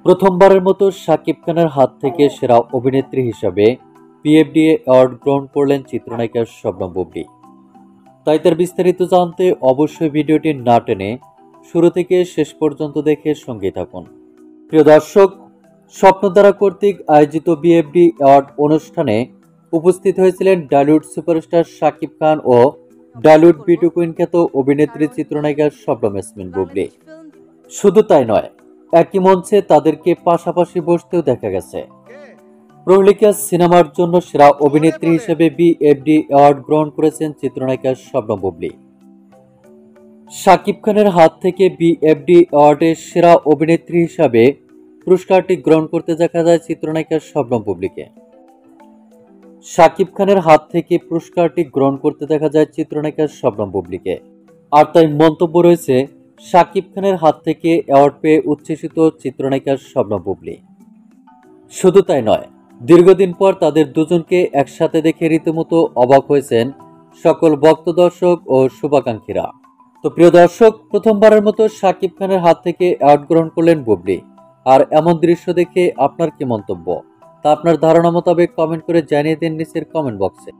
প্রথমবারের মতো শাকিব খানের হাত থেকে সেরা অভিনেত্রী হিসাবে পিএফডিএ অ্যাওয়ার্ড গ্রহণ করলেন চিত্রনায়িকা শবনম বুবলী। তাই তার বিস্তারিত জানতে অবশ্যই ভিডিওটি না টেনে শুরু থেকে শেষ পর্যন্ত দেখে সঙ্গে থাকুন। প্রিয় দর্শক, স্বপ্নধারা কর্তৃক আয়োজিত পিএফডি অ্যাওয়ার্ড অনুষ্ঠানে উপস্থিত হয়েছিলেন ডালিউড সুপারস্টার শাকিব খান ও ডালিউড বিউটি কুইন খ্যাত অভিনেত্রী চিত্রনায়িকা শবনম ইয়াসমিন বুবলী। শুধু তাই নয়, একই মঞ্চে তাদেরকে পাশাপাশি বসতেও দেখা গেছে। প্রহেলিকা সিনেমার জন্য সেরা অভিনেত্রী হিসেবে বিএফডি অ্যাওয়ার্ড গ্রহণ করেছেন চিত্রনায়িকা শবনম বুবলী। শাকিব খানের হাত থেকে বিএফডি অ্যাওয়ার্ডের সেরা অভিনেত্রী হিসাবে পুরস্কারটি গ্রহণ করতে দেখা যায় চিত্রনায়িকা শবনম বুবলীকে। শাকিব খানের হাত থেকে পুরস্কারটি গ্রহণ করতে দেখা যায় চিত্রনায়িকা শবনম বুবলীকে। আর তাই মন্তব্য রয়েছে শাকিব খানের হাত থেকে অ্যাওয়ার্ড পেয়ে উচ্ছ্বসিত চিত্রনায়িকা শবনম বুবলী। শুধু তাই নয়, দীর্ঘদিন পর তাদের দুজনকে একসাথে দেখে রীতিমতো অবাক হয়েছেন সকল ভক্ত দর্শক ও শুভাকাঙ্ক্ষীরা। তো প্রিয় দর্শক, প্রথমবারের মতো শাকিব খানের হাত থেকে অ্যাওয়ার্ড গ্রহণ করলেন বুবলী। আর এমন দৃশ্য দেখে আপনার কি মন্তব্য তা আপনার ধারণা মোতাবেক কমেন্ট করে জানিয়ে দিন নিচের কমেন্ট বক্সে।